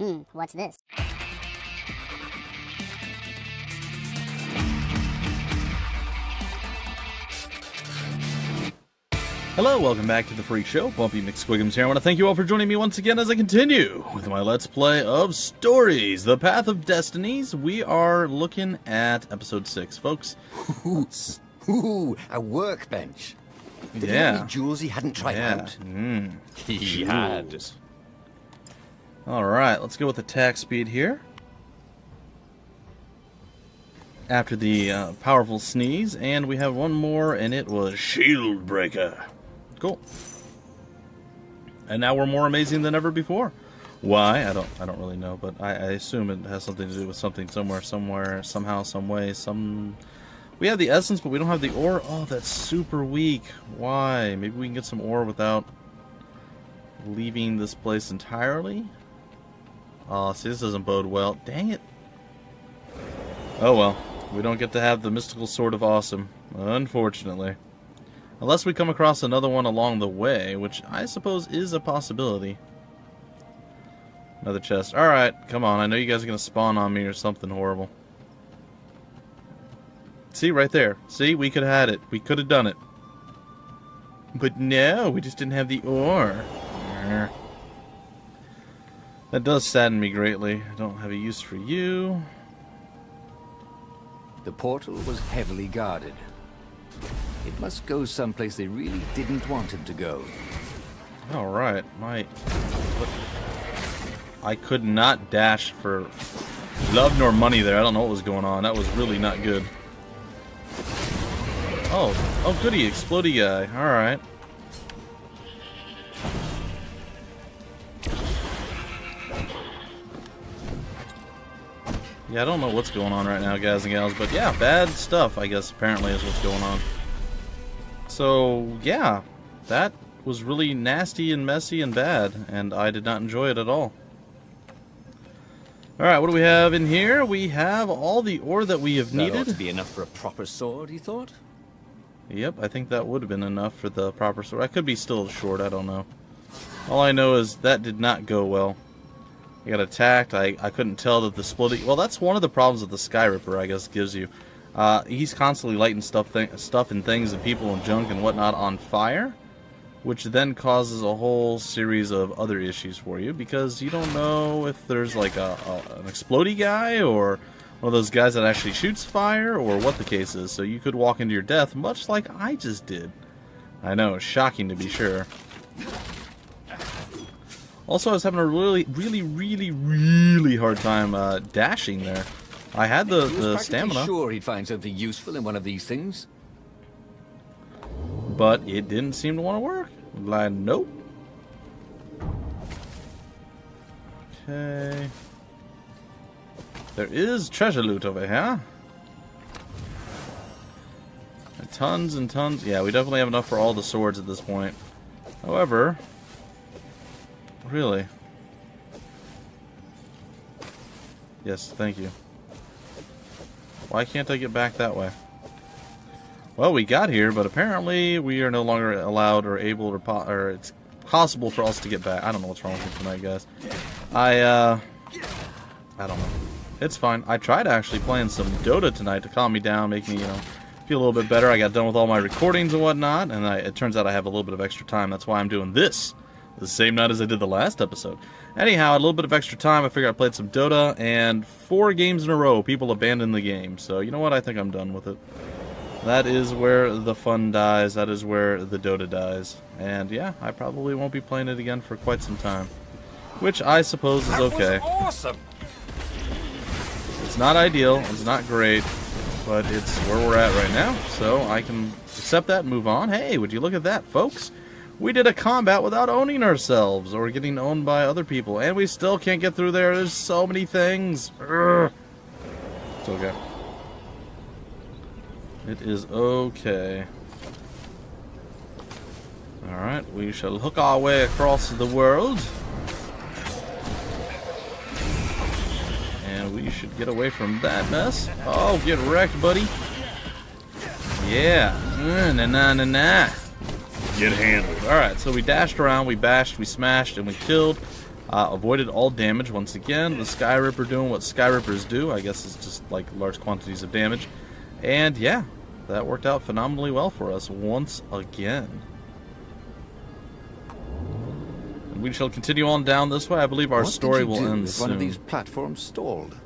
What's this? Hello, welcome back to the Freak Show. Bumpy McSquigums here. I want to thank you all for joining me once again as I continue with my Let's Play of Stories, The Path of Destinies. We are looking at episode 6, folks. Ooh, a workbench. Did he have any jewels he hadn't tried out? He had. Alright, let's go with attack speed here. After the powerful sneeze, and we have one more, and it was Shield Breaker. Cool. And now we're more amazing than ever before. Why? I don't really know, but I assume it has something to do with something somewhere, somehow, some way, We have the essence, but we don't have the ore. Oh, that's super weak. Why? Maybe we can get some ore without leaving this place entirely? Oh, see, this doesn't bode well. Dang it. Oh well. We don't get to have the mystical sword of awesome, unfortunately. Unless we come across another one along the way, which I suppose is a possibility. Another chest. Alright, come on. I know you guys are going to spawn on me or something horrible. See, right there. See, we could have had it. We could have done it. But no, we just didn't have the ore. That does sadden me greatly. I don't have a use for you. The portal was heavily guarded. It must go someplace they really didn't want him to go. Alright, I could not dash for love nor money there. I don't know what was going on. That was really not good. Oh goody, explodey guy. Alright. Yeah, I don't know what's going on right now, guys and gals, but yeah, bad stuff, I guess, apparently is what's going on. So, yeah, that was really nasty and messy and bad, and I did not enjoy it at all. Alright, what do we have in here? We have all the ore that we have needed. That ought to be enough for a proper sword, he thought? Yep, I think that would have been enough for the proper sword. I could be still short, I don't know. All I know is that did not go well. I got attacked. I couldn't tell that the splitting... Well, that's one of the problems that the Skyripper, I guess, gives you. He's constantly lighting stuff and things and people and junk and whatnot on fire, which then causes a whole series of other issues for you, because you don't know if there's like an explodey guy or one of those guys that actually shoots fire or what the case is. So you could walk into your death, much like I just did. I know, shocking to be sure. Also, I was having a really hard time dashing there. I had the stamina. Sure, he'd find something useful in one of these things. But it didn't seem to want to work. Like, nope. Okay. There is treasure loot over here. And tons and tons. Yeah, we definitely have enough for all the swords at this point. However... Really? Yes, thank you. Why can't I get back that way? Well, we got here, but apparently we are no longer allowed or able or it's possible for us to get back. I don't know what's wrong with me tonight, guys. I don't know. It's fine. I tried actually playing some Dota tonight to calm me down, make me, you know, feel a little bit better. I got done with all my recordings and whatnot, and it turns out I have a little bit of extra time. That's why I'm doing this. The same night as I did the last episode. Anyhow, a little bit of extra time. I figured I played some Dota, and 4 games in a row, people abandoned the game. So, you know what? I think I'm done with it. That is where the fun dies. That is where the Dota dies. And, yeah, I probably won't be playing it again for quite some time. Which I suppose is okay. That was awesome! It's not ideal. It's not great. But it's where we're at right now. So, I can accept that and move on. Hey, would you look at that, folks? We did a combat without owning ourselves or getting owned by other people, and we still can't get through there. There's so many things. Urgh. It's okay. It is okay. Alright, we shall hook our way across the world. And we should get away from that mess. Oh, get wrecked, buddy. Yeah. Nah. Get handled. Alright, so we dashed around, we bashed, we smashed, and we killed. Avoided all damage once again. The Skyripper doing what Skyrippers do. I guess it's just like large quantities of damage. And yeah, that worked out phenomenally well for us once again. And we shall continue on down this way. I believe our story will end soon. One of these platforms stalled.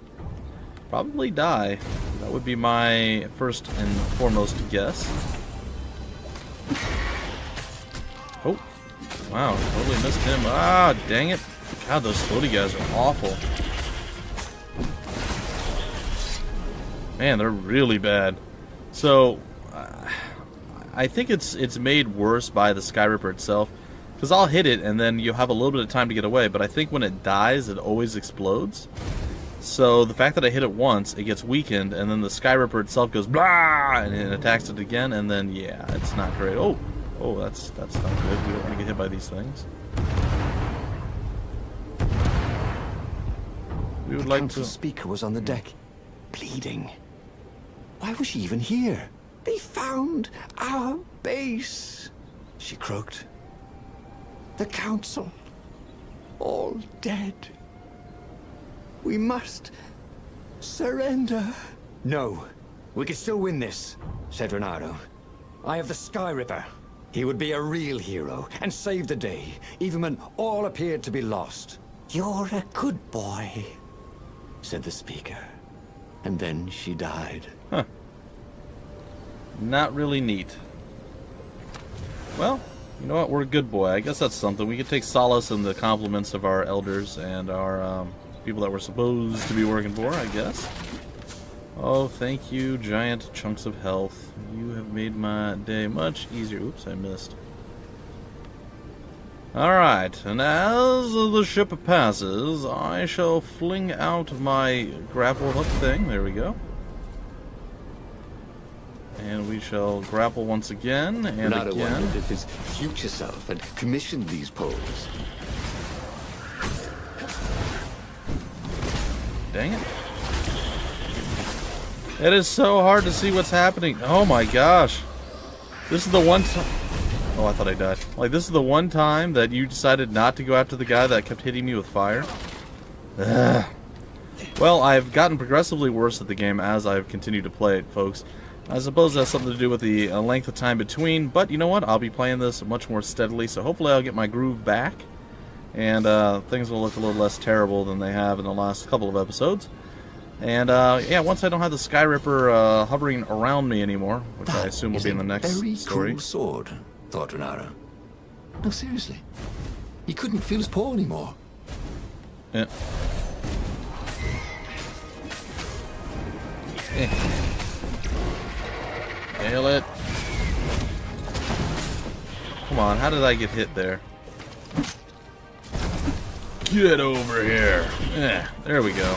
Probably die. That would be my first and foremost guess. Oh, wow, totally missed him. Ah, dang it. God, those floaty guys are awful. Man, they're really bad. So, I think it's made worse by the Skyripper itself. Because I'll hit it and then you'll have a little bit of time to get away. But I think when it dies, it always explodes. So the fact that I hit it once, it gets weakened, and then the Skyripper itself goes blah, and it attacks it again, and then yeah, it's not great. Oh, that's not good. We don't want to get hit by these things. We would like to. The speaker was on the deck, bleeding. Why was she even here? They found our base, she croaked. The council, all dead. We must surrender. No, we can still win this, said Renato. I have the Skyripper. He would be a real hero and save the day, even when all appeared to be lost. You're a good boy, said the speaker. And then she died. Huh. Not really neat. Well, you know what? We're a good boy. I guess that's something. We could take solace in the compliments of our elders and our people that we're supposed to be working for, I guess. Oh, thank you, giant chunks of health. You have made my day much easier. Oops, I missed. Alright, and as the ship passes, I shall fling out my grapple hook thing. There we go. And we shall grapple once again, and Renato again. wondered if his future self had commissioned these poles. Dang it. It is so hard to see what's happening. Oh my gosh. This is the one time... Oh, I thought I died. Like, this is the one time that you decided not to go after the guy that kept hitting me with fire. Ugh. Well, I've gotten progressively worse at the game as I've continued to play it, folks. I suppose that has something to do with the length of time between, but you know what? I'll be playing this much more steadily, so hopefully I'll get my groove back. And things will look a little less terrible than they have in the last couple of episodes. And yeah, once I don't have the Skyripper hovering around me anymore, which I assume will be in the next story. Cool sword, thought Renato. No, seriously. He couldn't feel his paw anymore. Yeah. Nail it. Come on, how did I get hit there? Get over here. Yeah, there we go.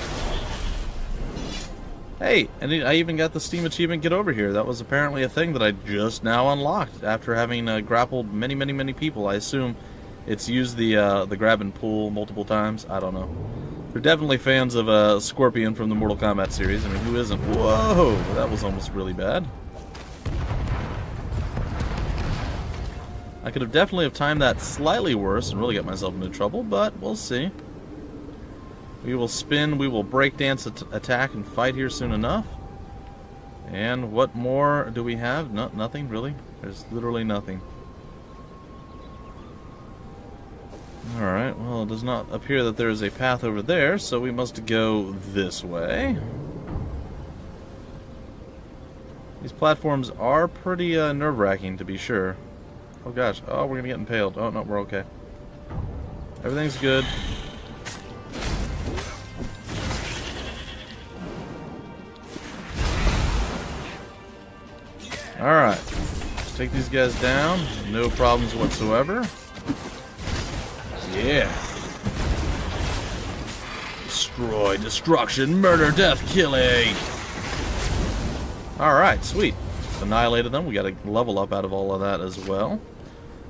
Hey, and I even got the Steam achievement, Get Over Here. That was apparently a thing that I just now unlocked after having grappled many people. I assume it's used the grab and pull multiple times. I don't know. They're definitely fans of Scorpion from the Mortal Kombat series. I mean, who isn't? Whoa, that was almost really bad. I could have definitely have timed that slightly worse and really got myself into trouble, but we'll see. We will spin, we will breakdance, attack, and fight here soon enough. And what more do we have? No, nothing, really. There's literally nothing. Alright, well, it does not appear that there is a path over there, so we must go this way. These platforms are pretty nerve-wracking, to be sure. Oh gosh, oh, we're gonna get impaled. Oh no, we're okay. Everything's good. Alright, let's take these guys down. No problems whatsoever. Yeah. Destroy, destruction, murder, death, killing. Alright, sweet. Annihilated them. We got a level up out of all of that as well.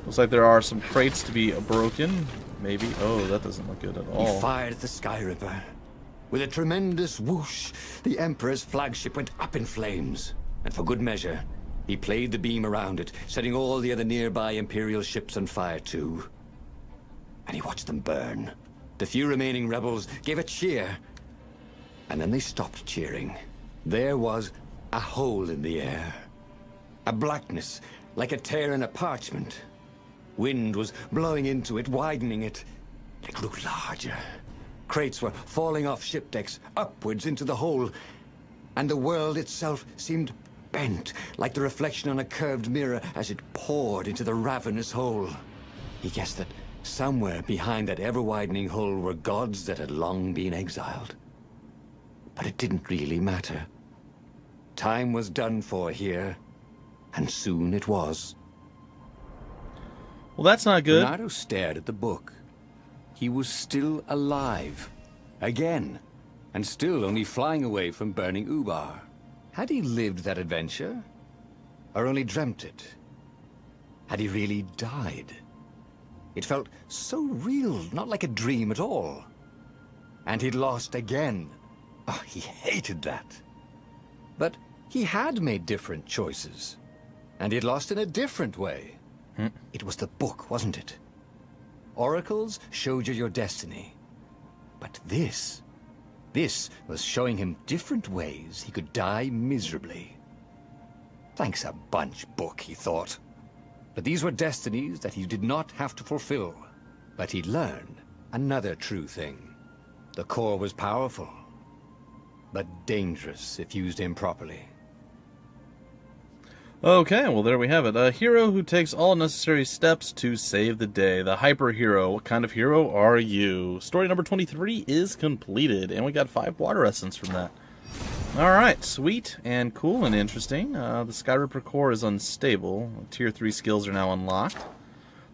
Looks like there are some crates to be broken. Maybe. Oh, that doesn't look good at all. He fired at the Skyripper. With a tremendous whoosh, the Emperor's flagship went up in flames. And for good measure, he played the beam around it, setting all the other nearby Imperial ships on fire too. And he watched them burn. The few remaining rebels gave a cheer, and then they stopped cheering. There was a hole in the air. A blackness, like a tear in a parchment. Wind was blowing into it, widening it. It grew larger. Crates were falling off ship decks, upwards into the hole. And the world itself seemed bent, like the reflection on a curved mirror as it poured into the ravenous hole. He guessed that somewhere behind that ever-widening hole were gods that had long been exiled. But it didn't really matter. Time was done for here, and soon it was. Well, that's not good. Renato stared at the book. He was still alive. Again. And still only flying away from burning Ubar. Had he lived that adventure? Or only dreamt it? Had he really died? It felt so real, not like a dream at all. And he'd lost again. Oh, he hated that. But he had made different choices. And he'd lost in a different way. It was the book, wasn't it? Oracles showed you your destiny. But this was showing him different ways he could die miserably. Thanks a bunch, book, he thought. But these were destinies that he did not have to fulfill. But he'd learned another true thing. The core was powerful, but dangerous if used improperly. Okay, well there we have it. A hero who takes all necessary steps to save the day. The hyper hero. What kind of hero are you? Story number 23 is completed, and we got 5 water essence from that. Alright, sweet and cool and interesting. The Skyripper core is unstable. Tier 3 skills are now unlocked.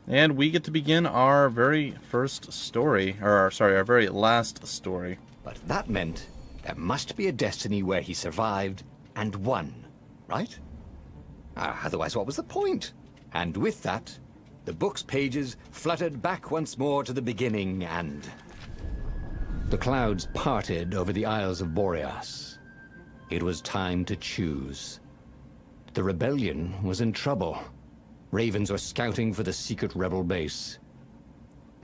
And we get to begin our very first story, or sorry, our very last story. But that meant there must be a destiny where he survived and won, right? Otherwise, what was the point? And with that, the book's pages fluttered back once more to the beginning, and the clouds parted over the Isles of Boreas. It was time to choose. The rebellion was in trouble. Ravens were scouting for the secret rebel base.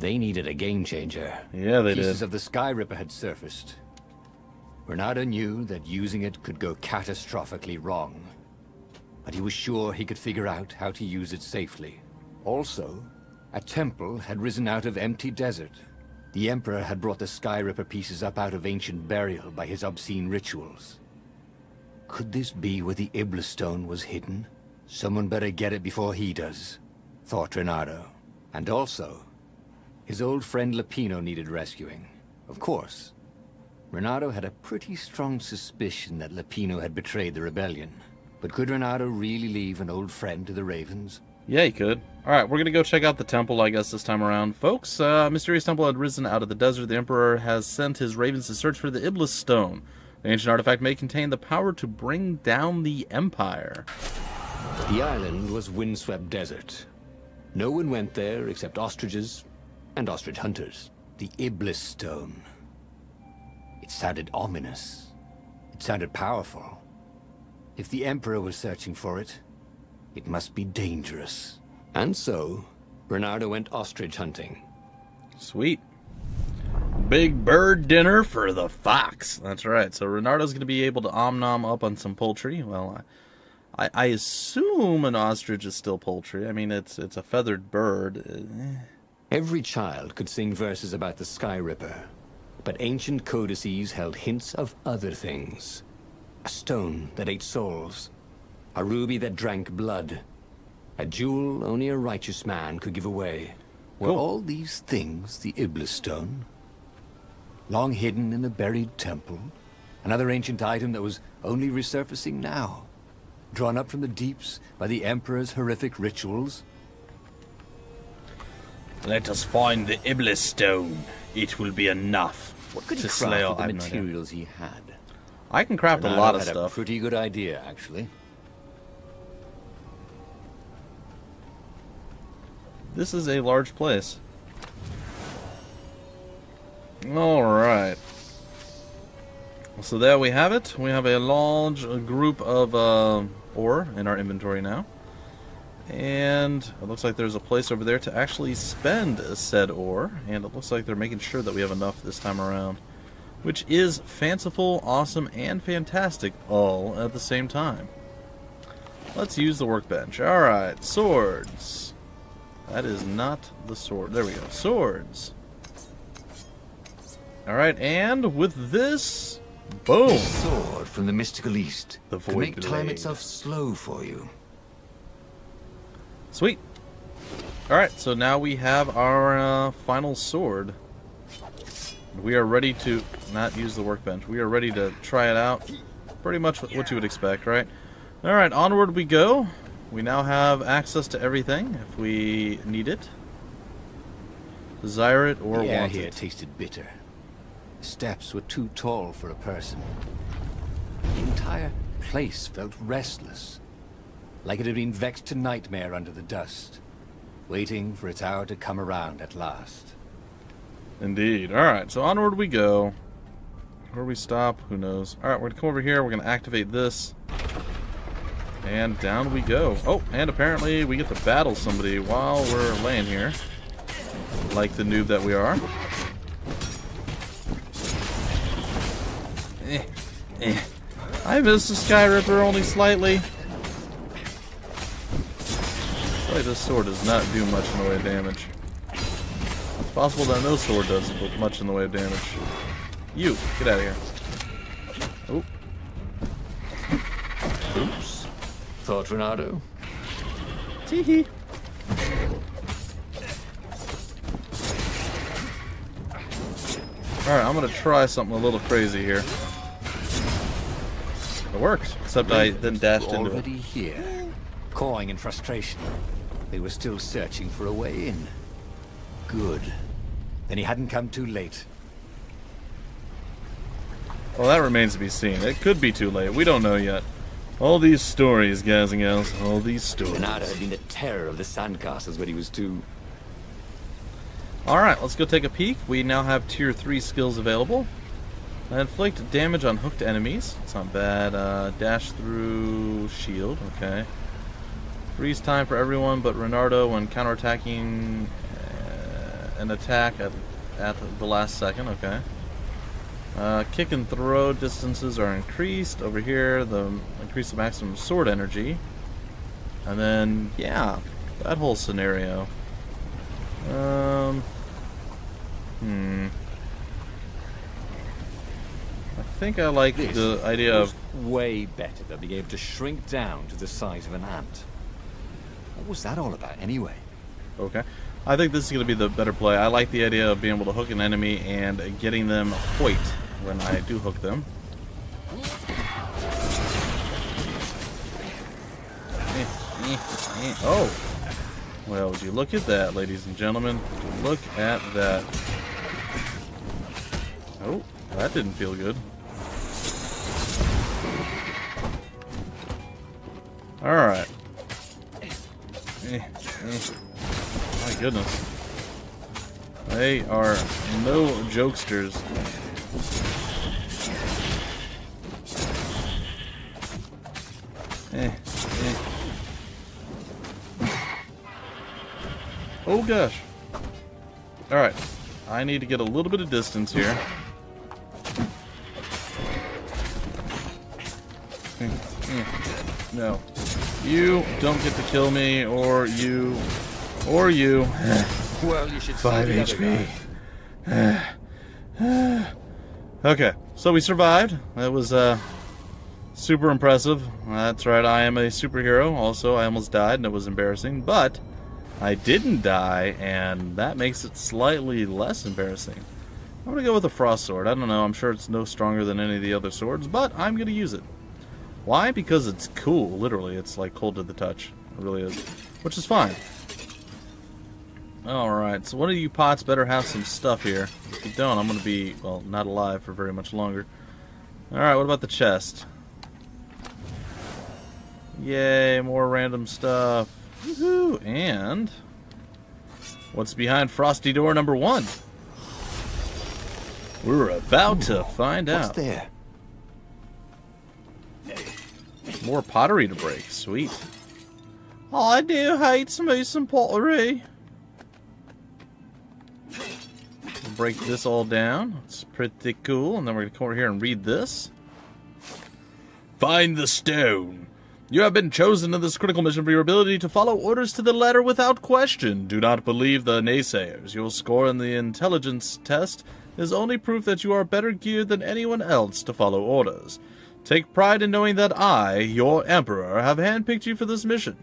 They needed a game changer. Yeah, they did. Pieces of the Skyripper had surfaced. Renato knew that using it could go catastrophically wrong. But he was sure he could figure out how to use it safely. Also, a temple had risen out of empty desert. The Emperor had brought the Skyripper pieces up out of ancient burial by his obscene rituals. Could this be where the Iblis Stone was hidden? Someone better get it before he does, thought Renato. And also, his old friend Lupino needed rescuing. Of course, Renato had a pretty strong suspicion that Lupino had betrayed the rebellion. But could Renato really leave an old friend to the Ravens? Yeah, he could. Alright, we're going to go check out the temple, I guess, this time around. Folks, mysterious temple had risen out of the desert. The Emperor has sent his ravens to search for the Iblis Stone. The ancient artifact may contain the power to bring down the Empire. The island was windswept desert. No one went there except ostriches and ostrich hunters. The Iblis Stone. It sounded ominous. It sounded powerful. If the Emperor was searching for it, it must be dangerous. And so, Renato went ostrich hunting. Sweet. Big bird dinner for the fox. That's right. So Renato's going to be able to om-nom up on some poultry. Well, I assume an ostrich is still poultry. I mean, it's a feathered bird. Every child could sing verses about the Skyripper, but ancient codices held hints of other things. A stone that ate souls. A ruby that drank blood. A jewel only a righteous man could give away. Were all these things the Iblis Stone? Long hidden in a buried temple? Another ancient item that was only resurfacing now? Drawn up from the deeps by the Emperor's horrific rituals? Let us find the Iblis Stone. It will be enough What could he to craft slay with all. the materials he had? I can craft a Renato lot of had stuff. A pretty good idea, actually. This is a large place. Alright. So there we have it. We have a large group of ore in our inventory now. And it looks like there's a place over there to actually spend said ore. And it looks like they're making sure that we have enough this time around. Which is fanciful, awesome, and fantastic all at the same time. Let's use the workbench. Alright, swords. That is not the sword. There we go. Swords. Alright, and with this, boom! This sword from the mystical east The can void make time blade. itself slow for you. Sweet. Alright, so now we have our final sword. We are ready to not use the workbench. We are ready to try it out. Pretty much what you would expect, right? Alright, onward we go. We now have access to everything if we need it. Desire it or The air want here it. tasted bitter. The steps were too tall for a person. The entire place felt restless, like it had been vexed to nightmare under the dust, waiting for its hour to come around at last. Indeed. Alright, so onward we go. Where we stop, who knows. Alright, we're going to come over here. We're going to activate this. And down we go. Oh, and apparently we get to battle somebody while we're laying here. Like the noob that we are. I missed the Skyripper only slightly. I feel like this sword does not do much in the way of damage. It's possible that no sword does much in the way of damage. You, get out of here. Oh. Oops. Thought, Renato? Teehee. Alright, I'm gonna try something a little crazy here. It worked, except I then dashed into it. Already here, cawing in frustration. They were still searching for a way in. Good. Then he hadn't come too late. Well, that remains to be seen. It could be too late. We don't know yet. All these stories, guys and gals. All these stories. Renato had been the terror of the sandcastles when he was 2. Alright, let's go take a peek. We now have tier 3 skills available. Inflict damage on hooked enemies. It's not bad. Dash through shield. Okay. Freeze time for everyone but Renardo when counterattacking an attack at the last second. Okay. Kick and throw distances are increased. Over here, increase the maximum sword energy. And then, yeah, that whole scenario. I think I like the idea of way better than being able to shrink down to the size of an ant. What was that all about, anyway? Okay. I think this is going to be the better play. I like the idea of being able to hook an enemy and getting them hoit when I do hook them. Oh! Well, would you look at that, ladies and gentlemen? Would you look at that. Oh, that didn't feel good. Alright. My goodness. They are no jokesters. Oh gosh. Alright. I need to get a little bit of distance here. No. You don't get to kill me, or you. Well, you should 5 HP. Okay, so we survived. That was super impressive. That's right, I am a superhero. Also, I almost died, and it was embarrassing. But I didn't die, and that makes it slightly less embarrassing. I'm gonna go with the frost sword. I don't know. I'm sure it's no stronger than any of the other swords, but I'm gonna use it. Why? Because it's cool. Literally, it's like cold to the touch. It really is, which is fine. Alright, so one of you pots better have some stuff here. If you don't, I'm going to be, well, not alive for very much longer. Alright, what about the chest? Yay, more random stuff. Woohoo! And what's behind frosty door number 1? We're about to find out. What's there? More pottery to break. Sweet. I do hate me some pottery. We'll break this all down. It's pretty cool. And then we're going to come over here and read this. Find the stone. You have been chosen in this critical mission for your ability to follow orders to the letter without question. Do not believe the naysayers. Your score in the intelligence test is only proof that you are better geared than anyone else to follow orders. Take pride in knowing that I, your Emperor, have handpicked you for this mission.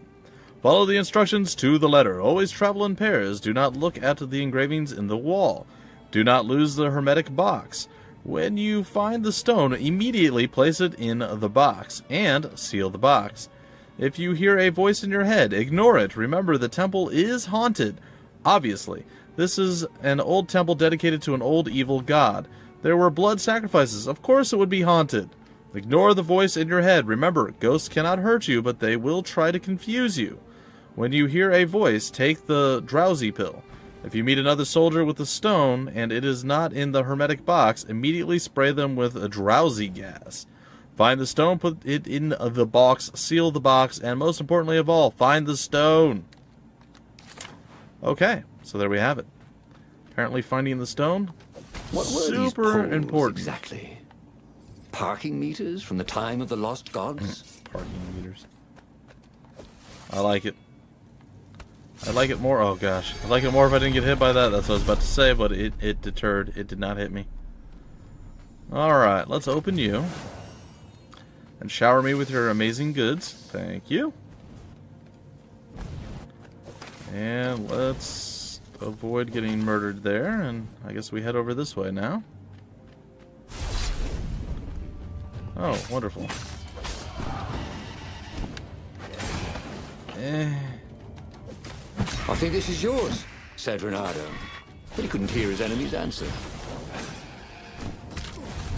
Follow the instructions to the letter. Always travel in pairs. Do not look at the engravings in the wall. Do not lose the hermetic box. When you find the stone, immediately place it in the box, and seal the box. If you hear a voice in your head, ignore it. Remember, the temple is haunted. Obviously, this is an old temple dedicated to an old evil god. There were blood sacrifices. Of course it would be haunted. Ignore the voice in your head. Remember, ghosts cannot hurt you, but they will try to confuse you. When you hear a voice, take the drowsy pill. If you meet another soldier with a stone, and it is not in the hermetic box, immediately spray them with a drowsy gas. Find the stone, put it in the box, seal the box, and most importantly of all, find the stone. Okay, so there we have it. Apparently finding the stone, what were these super poles important. Exactly. Parking meters from the time of the lost gods? Parking meters. I like it. I'd like it more. Oh gosh, I'd like it more if I didn't get hit by that. That's what I was about to say, but it deterred. It did not hit me. Alright, let's open you. And shower me with your amazing goods. Thank you. And let's avoid getting murdered there. And I guess we head over this way now. Oh, wonderful. I think this is yours, said Renato. But he couldn't hear his enemy's answer.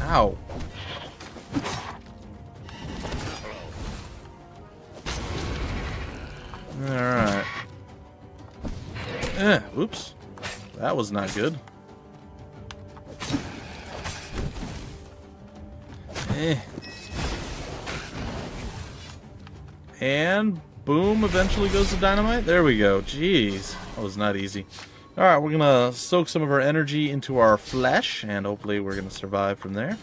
Ow. Alright. Oops. That was not good. And boom, eventually goes the dynamite. There we go. Jeez. That was not easy. Alright, we're going to soak some of our energy into our flesh, and hopefully we're going to survive from there.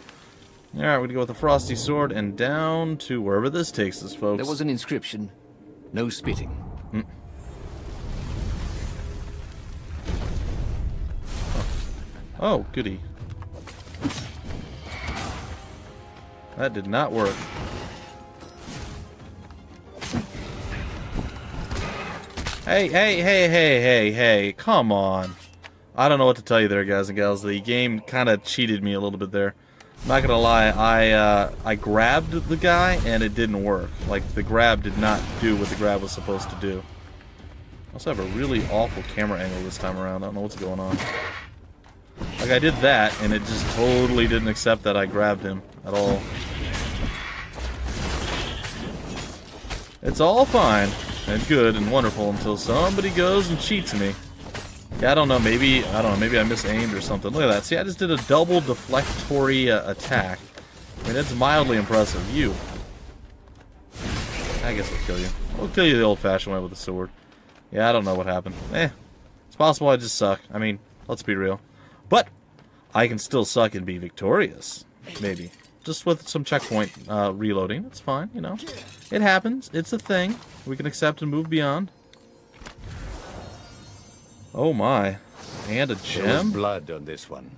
Alright, we're going to go with the frosty sword and down to wherever this takes us, folks. There was an inscription. No spitting. Oh, goody. That did not work. Hey, come on. I don't know what to tell you there, guys and gals. The game kind of cheated me a little bit there. I'm not gonna lie, I grabbed the guy and it didn't work. Like, the grab did not do what the grab was supposed to do. I also have a really awful camera angle this time around. I don't know what's going on. Like, I did that and it just totally didn't accept that I grabbed him at all. It's all fine and good and wonderful until somebody goes and cheats me. Yeah, I don't know, maybe I misaimed or something. Look at that. See, I just did a double deflectory attack. I mean, that's mildly impressive. You. I guess I'll kill you. I'll kill you the old-fashioned way with a sword. Yeah, I don't know what happened. It's possible I just suck. I mean, let's be real. But I can still suck and be victorious. Maybe. Just with some checkpoint reloading. It's fine, you know. It happens. It's a thing. We can accept and move beyond. Oh my. And a gem? There was blood on this one.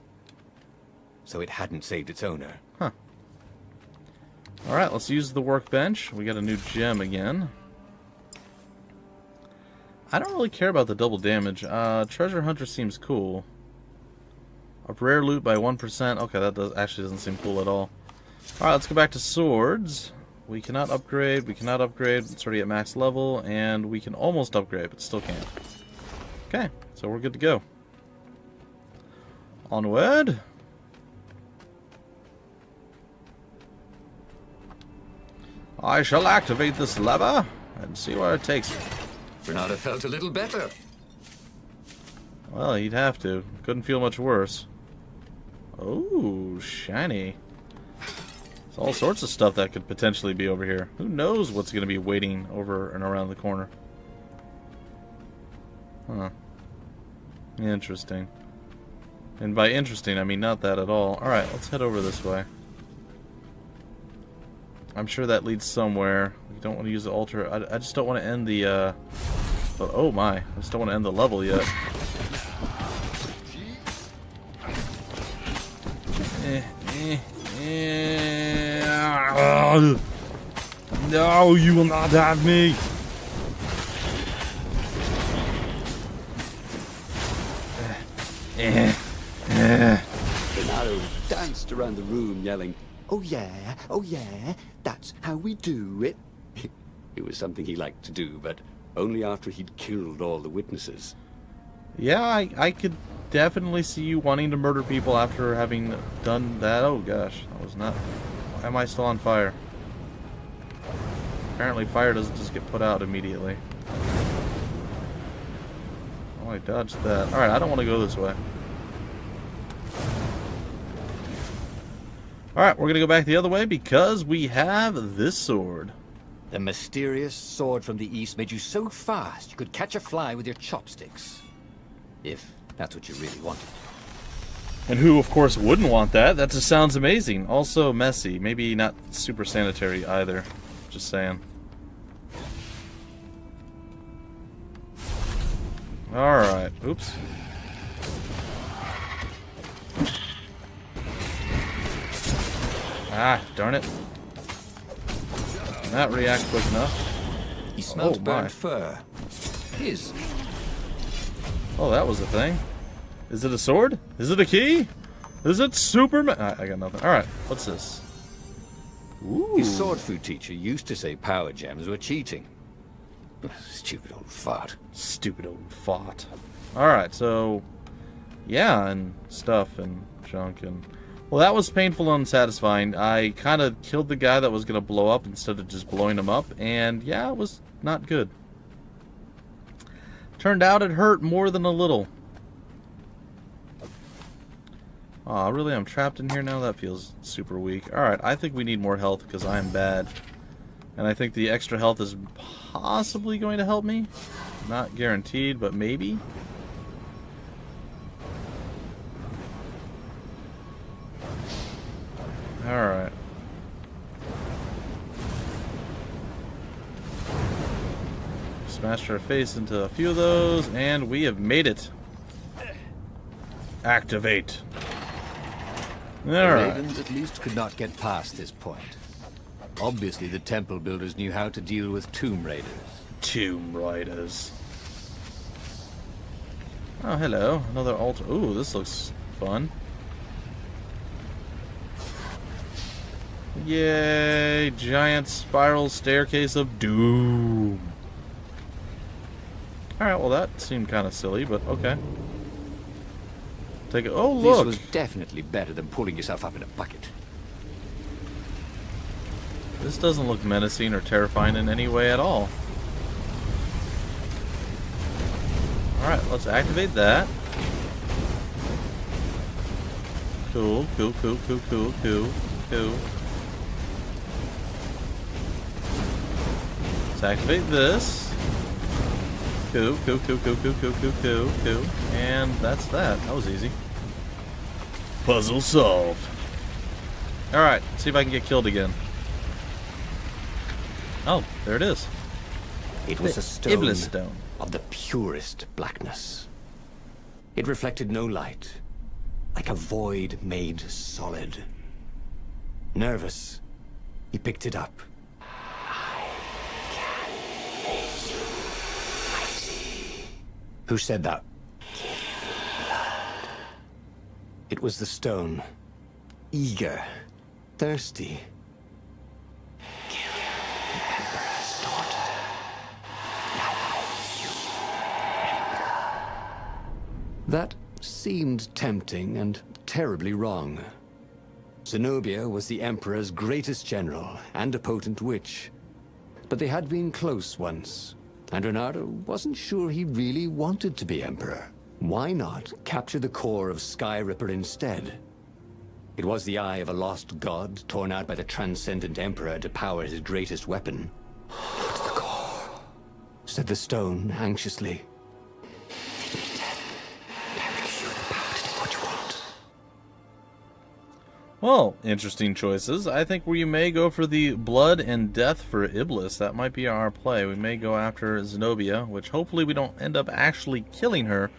So it hadn't saved its owner. Huh. Alright, let's use the workbench. We got a new gem again. I don't really care about the double damage. Treasure Hunter seems cool. Up rare loot by 1%. Okay, that actually doesn't seem cool at all. Alright, let's go back to swords. We cannot upgrade. We cannot upgrade. It's already at max level. And we can almost upgrade, but still can't. Okay, so we're good to go. Onward. I shall activate this lever and see where it takes me. Renato felt a little better. Well, he'd have to. Couldn't feel much worse. Oh, shiny. There's all sorts of stuff that could potentially be over here. Who knows what's going to be waiting over and around the corner. Huh. Interesting. And by interesting, I mean not that at all. Alright, let's head over this way. I'm sure that leads somewhere. We don't want to use the altar. I just don't want to end the, oh my. I just don't want to end the level yet. No, you will not have me! Bernardo danced around the room yelling, "Oh yeah, that's how we do it." It was something he liked to do, but only after he'd killed all the witnesses. Yeah, I could definitely see you wanting to murder people after having done that. Oh gosh, that was not... Why am I still on fire? Apparently fire doesn't just get put out immediately. Oh, I dodged that. Alright, I don't want to go this way. Alright, we're going to go back the other way because we have this sword. The mysterious sword from the east made you so fast you could catch a fly with your chopsticks. If that's what you really wanted. And who, of course, wouldn't want that? That just sounds amazing. Also messy. Maybe not super sanitary either. Just saying. Alright. Oops. Ah, darn it. Did not react quick enough. He smelled Oh, burnt my. fur. His. Oh, that was a thing. Is it a sword? Is it a key? Is it Superman? I got nothing. Alright, what's this? Ooh. His sword food teacher used to say power gems were cheating. Stupid old fart. Stupid old fart. Alright, so... Yeah, and stuff and junk and... Well, that was painful and unsatisfying. I kind of killed the guy that was going to blow up instead of just blowing him up. And yeah, it was not good. Turned out it hurt more than a little. Aw, really? I'm trapped in here now? That feels super weak. Alright, I think we need more health because I am bad. And I think the extra health is possibly going to help me. Not guaranteed, but maybe. Alright. Smashed our face into a few of those, and we have made it. Activate. The Alright. Ravens at least could not get past this point. Obviously the temple builders knew how to deal with tomb raiders. Tomb Raiders. Oh, hello. Another altar. Ooh, this looks fun. Yay! Giant spiral staircase of doom. Alright, well that seemed kind of silly, but okay. Take it. Oh, look! This was definitely better than pulling yourself up in a bucket. This doesn't look menacing or terrifying in any way at all. Alright, let's activate that. Cool, cool, cool, cool, cool, cool, cool. Let's activate this. Cool, cool, cool, cool, cool, cool, cool, cool, cool. And that's that. That was easy. Puzzle solved. Alright, see if I can get killed again. Oh, there it is. It was a stone Iblis Stone. of the purest blackness. It reflected no light, like a void made solid. Nervous, he picked it up. Who said that? It was the stone. Eager. Thirsty. Kill the Emperor's daughter. That seemed tempting and terribly wrong. Zenobia was the Emperor's greatest general and a potent witch. But they had been close once. And Renato wasn't sure he really wanted to be Emperor. Why not capture the core of Skyripper instead? It was the eye of a lost god torn out by the transcendent Emperor to power his greatest weapon. It's the core, said the stone anxiously. Well, interesting choices. I think we may go for the blood and death for Iblis. That might be our play. We may go after Zenobia, which hopefully we don't end up actually killing her,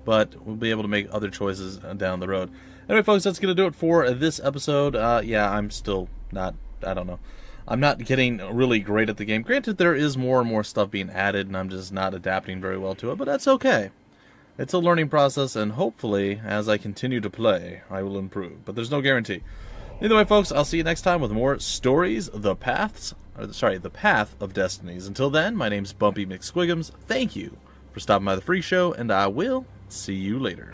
but we'll be able to make other choices down the road. Anyway, folks, that's going to do it for this episode. Yeah, I'm still not, I don't know. I'm not getting really great at the game. Granted, there is more and more stuff being added, and I'm just not adapting very well to it, but that's okay. It's a learning process, and hopefully, as I continue to play, I will improve. But there's no guarantee. Either way, folks, I'll see you next time with more stories, the Path of Destinies. Until then, my name's Bumpy McSquigums. Thank you for stopping by the Freak Show, and I will see you later.